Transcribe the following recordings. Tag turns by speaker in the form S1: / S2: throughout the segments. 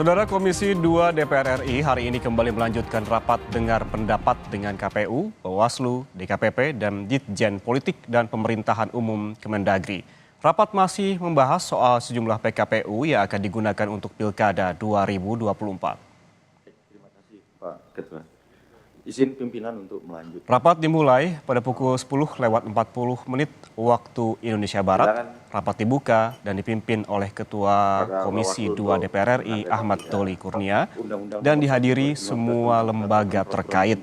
S1: Saudara Komisi 2 DPR RI hari ini kembali melanjutkan rapat dengar pendapat dengan KPU, Bawaslu, DKPP, dan Ditjen Politik dan Pemerintahan Umum Kemendagri. Rapat masih membahas soal sejumlah PKPU yang akan digunakan untuk Pilkada 2024.
S2: Terima kasih Pak Ketua. Izin pimpinan untuk melanjutkan.
S1: Rapat dimulai pada pukul 10:40 waktu Indonesia Barat. Rapat dibuka dan dipimpin oleh Ketua Komisi 2 DPR RI Ahmad Doli Kurnia dan dihadiri semua lembaga terkait.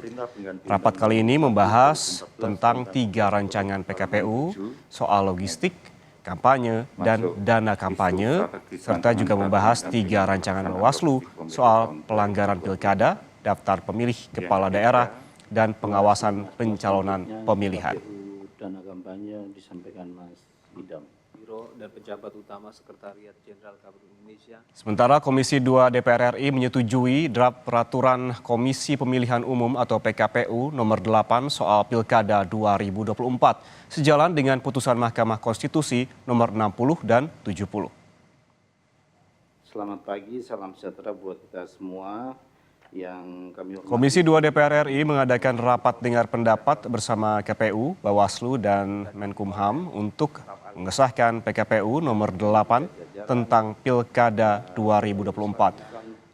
S1: Rapat kali ini membahas tentang 3 rancangan PKPU, soal logistik, kampanye, dan dana kampanye, serta juga membahas 3 rancangan Bawaslu soal pelanggaran pilkada, daftar pemilih kepala daerah, dan pengawasan pencalonan pemilihan.
S3: Dana kampanye disampaikan Mas Idam. Biro dan pejabat utama Sekretariat Jenderal KPU Indonesia.
S1: Sementara Komisi 2 DPR RI menyetujui draft peraturan Komisi Pemilihan Umum atau PKPU nomor 8 soal Pilkada 2024, sejalan dengan putusan Mahkamah Konstitusi nomor 60 dan 70.
S3: Selamat pagi, salam sejahtera buat kita semua. Yang kami hormati.
S1: Komisi 2 DPR RI mengadakan rapat dengar pendapat bersama KPU, Bawaslu, dan Menkumham untuk mengesahkan PKPU nomor 8 tentang Pilkada 2024.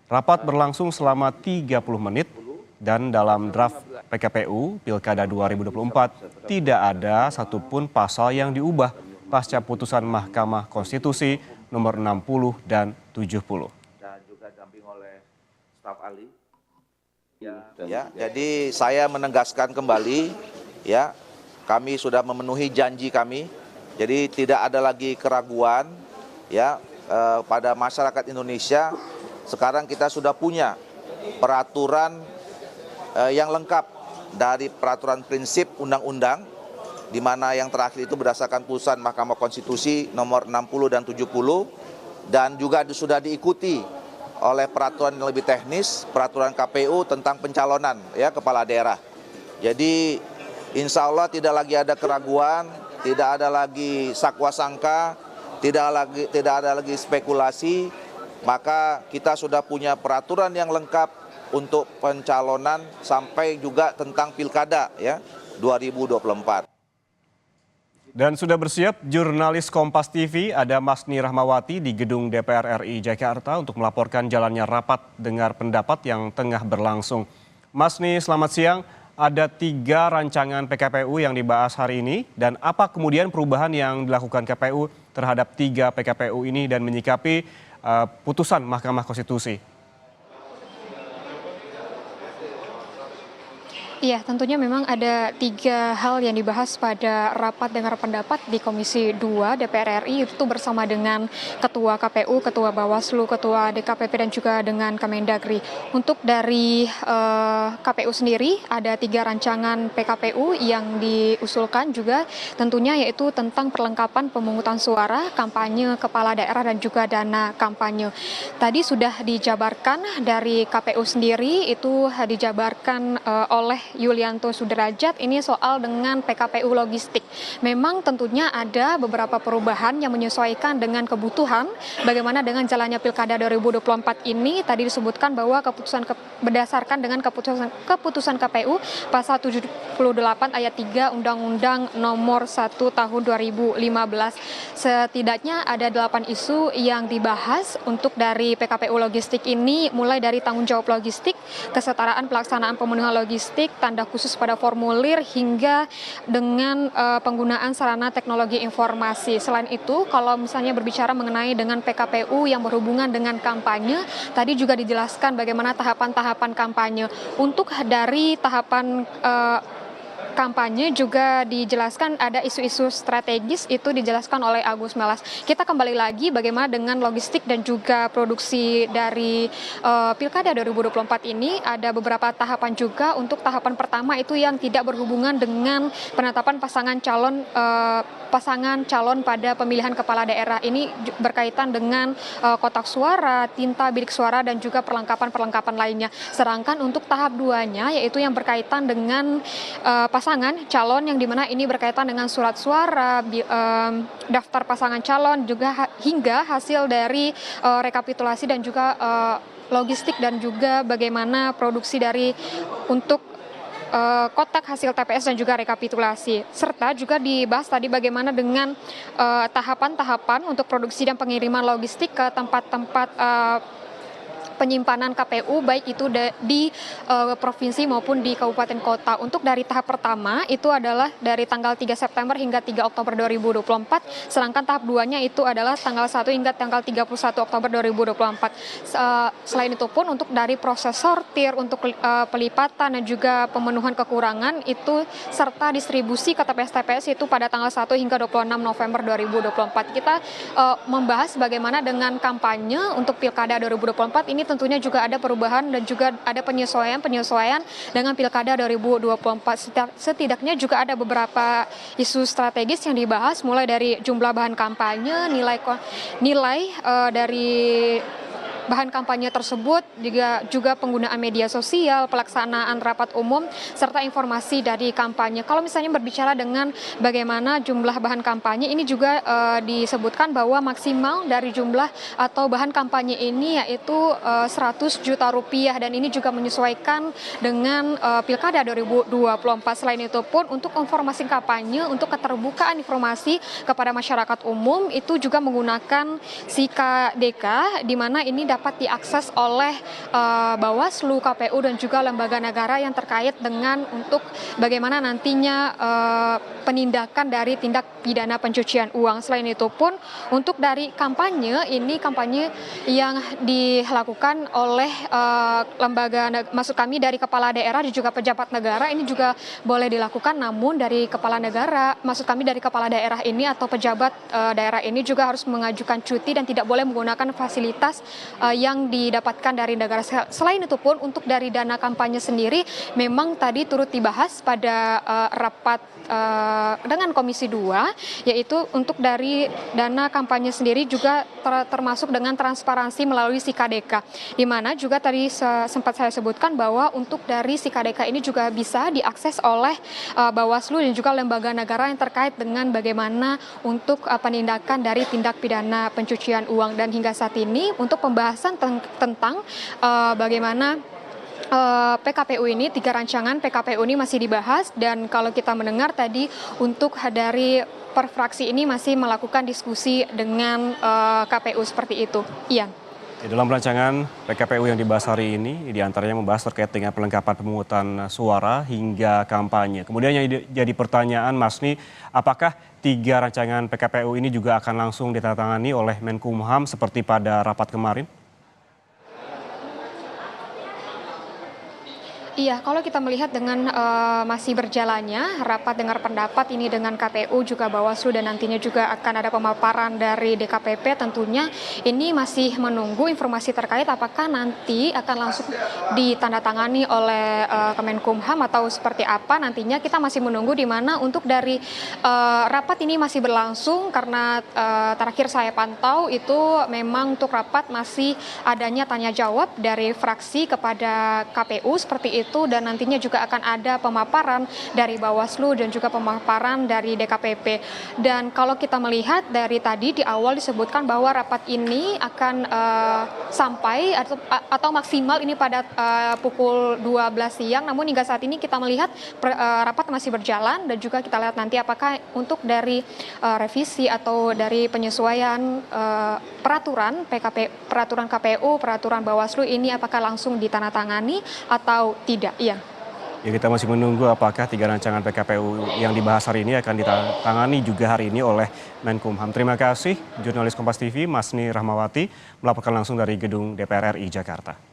S1: Rapat berlangsung selama 30 menit dan dalam draft PKPU Pilkada 2024 tidak ada satupun pasal yang diubah pasca putusan Mahkamah Konstitusi nomor 60 dan 70.
S2: Dan juga damping oleh staf ahli.
S4: Ya, jadi saya menegaskan kembali, ya, kami sudah memenuhi janji kami. Jadi tidak ada lagi keraguan, ya, pada masyarakat Indonesia. Sekarang kita sudah punya peraturan yang lengkap dari peraturan prinsip undang-undang, di mana yang terakhir itu berdasarkan putusan Mahkamah Konstitusi nomor 60 dan 70, dan juga sudah diikuti oleh peraturan yang lebih teknis, peraturan KPU tentang pencalonan ya kepala daerah. Jadi insya Allah tidak lagi ada keraguan, tidak ada lagi sakwa sangka, tidak ada lagi spekulasi, maka kita sudah punya peraturan yang lengkap untuk pencalonan sampai juga tentang pilkada ya 2024.
S1: Dan sudah bersiap jurnalis Kompas TV, ada Masni Rahmawati di Gedung DPR RI Jakarta untuk melaporkan jalannya rapat dengar pendapat yang tengah berlangsung. Masni, selamat siang. Ada 3 rancangan PKPU yang dibahas hari ini, dan apa kemudian perubahan yang dilakukan KPU terhadap 3 PKPU ini dan menyikapi putusan Mahkamah Konstitusi?
S5: Iya, tentunya memang ada 3 hal yang dibahas pada rapat dengar pendapat di Komisi 2 DPR RI, itu bersama dengan Ketua KPU, Ketua Bawaslu, Ketua DKPP, dan juga dengan Kemendagri. Untuk dari KPU sendiri, ada 3 rancangan PKPU yang diusulkan juga tentunya, yaitu tentang perlengkapan pemungutan suara, kampanye kepala daerah, dan juga dana kampanye. Tadi sudah dijabarkan dari KPU sendiri, itu dijabarkan oleh Yulianto Sudrajat, ini soal dengan PKPU logistik. Memang tentunya ada beberapa perubahan yang menyesuaikan dengan kebutuhan bagaimana dengan jalannya Pilkada 2024 ini. Tadi disebutkan bahwa berdasarkan dengan keputusan KPU pasal 78 ayat 3 Undang-Undang Nomor 1 Tahun 2015. Setidaknya ada 8 isu yang dibahas untuk dari PKPU logistik ini, mulai dari tanggung jawab logistik, kesetaraan pelaksanaan pemenuhan logistik, tanda khusus pada formulir, hingga dengan penggunaan sarana teknologi informasi. Selain itu, kalau misalnya berbicara mengenai dengan PKPU yang berhubungan dengan kampanye, tadi juga dijelaskan bagaimana tahapan-tahapan kampanye. Untuk dari tahapan kampanye juga dijelaskan ada isu-isu strategis, itu dijelaskan oleh Agus Melas. Kita kembali lagi bagaimana dengan logistik dan juga produksi dari Pilkada 2024 ini. Ada beberapa tahapan juga. Untuk tahapan pertama itu yang tidak berhubungan dengan penetapan pasangan calon pada pemilihan kepala daerah. Ini berkaitan dengan kotak suara, tinta bilik suara, dan juga perlengkapan-perlengkapan lainnya. Sedangkan untuk tahap 2-nya, yaitu yang berkaitan dengan pasangan pasangan calon yang dimana ini berkaitan dengan surat suara, daftar pasangan calon, juga hingga hasil dari rekapitulasi dan juga logistik dan juga bagaimana produksi dari untuk kotak hasil TPS dan juga rekapitulasi. Serta juga dibahas tadi bagaimana dengan tahapan-tahapan untuk produksi dan pengiriman logistik ke tempat-tempat penyimpanan KPU baik itu di provinsi maupun di kabupaten kota. Untuk dari tahap pertama itu adalah dari tanggal 3 September hingga 3 Oktober 2024, sedangkan tahap 2-nya itu adalah tanggal 1 hingga tanggal 31 Oktober 2024. Selain itu pun untuk dari proses sortir, untuk pelipatan dan juga pemenuhan kekurangan itu serta distribusi ke TPS-TPS itu pada tanggal 1 hingga 26 November 2024. Kita membahas bagaimana dengan kampanye untuk Pilkada 2024 ini tentunya juga ada perubahan dan juga ada penyesuaian dengan Pilkada 2024. Setidaknya juga ada beberapa isu strategis yang dibahas, mulai dari jumlah bahan kampanye, nilai dari bahan kampanye tersebut, juga penggunaan media sosial, pelaksanaan rapat umum, serta informasi dari kampanye. Kalau misalnya berbicara dengan bagaimana jumlah bahan kampanye, ini juga disebutkan bahwa maksimal dari jumlah atau bahan kampanye ini yaitu 100 juta rupiah, dan ini juga menyesuaikan dengan Pilkada 2024. Selain itu pun untuk informasi kampanye, untuk keterbukaan informasi kepada masyarakat umum itu juga menggunakan SIKADK, di mana ini dapat diakses oleh Bawaslu, KPU dan juga lembaga negara yang terkait dengan untuk bagaimana nantinya penindakan dari tindak pidana pencucian uang. Selain itu pun untuk dari kampanye, ini kampanye yang dilakukan oleh maksud kami dari kepala daerah dan juga pejabat negara ini juga boleh dilakukan, namun dari kepala negara, maksud kami dari kepala daerah ini atau pejabat daerah ini juga harus mengajukan cuti dan tidak boleh menggunakan fasilitas yang didapatkan dari negara. Selain itu pun untuk dari dana kampanye sendiri memang tadi turut dibahas pada rapat dengan Komisi 2, yaitu untuk dari dana kampanye sendiri juga termasuk dengan transparansi melalui SIKADK, di mana juga tadi sempat saya sebutkan bahwa untuk dari SIKADK ini juga bisa diakses oleh Bawaslu dan juga lembaga negara yang terkait dengan bagaimana untuk penindakan dari tindak pidana pencucian uang. Dan hingga saat ini untuk pembahasan tentang bagaimana PKPU ini, 3 rancangan PKPU ini masih dibahas, dan kalau kita mendengar tadi untuk dari per fraksi ini masih melakukan diskusi dengan KPU seperti itu. Iya.
S1: Dalam rancangan PKPU yang dibahas hari ini, diantaranya membahas terkait dengan pelengkapan pemungutan suara hingga kampanye. Kemudian yang jadi pertanyaan, Masni, apakah 3 rancangan PKPU ini juga akan langsung ditandatangani oleh Menkumham seperti pada rapat kemarin?
S5: Iya, kalau kita melihat dengan masih berjalannya rapat dengar pendapat ini dengan KPU juga Bawaslu dan nantinya juga akan ada pemaparan dari DKPP, tentunya ini masih menunggu informasi terkait apakah nanti akan langsung ditandatangani oleh Kemenkumham atau seperti apa nantinya. Kita masih menunggu, di mana untuk dari rapat ini masih berlangsung karena terakhir saya pantau itu memang untuk rapat masih adanya tanya jawab dari fraksi kepada KPU seperti itu, dan nantinya juga akan ada pemaparan dari Bawaslu dan juga pemaparan dari DKPP. Dan kalau kita melihat dari tadi di awal disebutkan bahwa rapat ini akan sampai atau maksimal ini pada pukul 12 siang, namun hingga saat ini kita melihat rapat masih berjalan, dan juga kita lihat nanti apakah untuk dari revisi atau dari penyesuaian peraturan KPU, peraturan Bawaslu ini apakah langsung ditandatangani atau tidak. Iya.
S1: Ya, kita masih menunggu apakah 3 rancangan PKPU yang dibahas hari ini akan ditangani juga hari ini oleh Menkumham. Terima kasih jurnalis Kompas TV Masni Rahmawati melaporkan langsung dari gedung DPR RI Jakarta.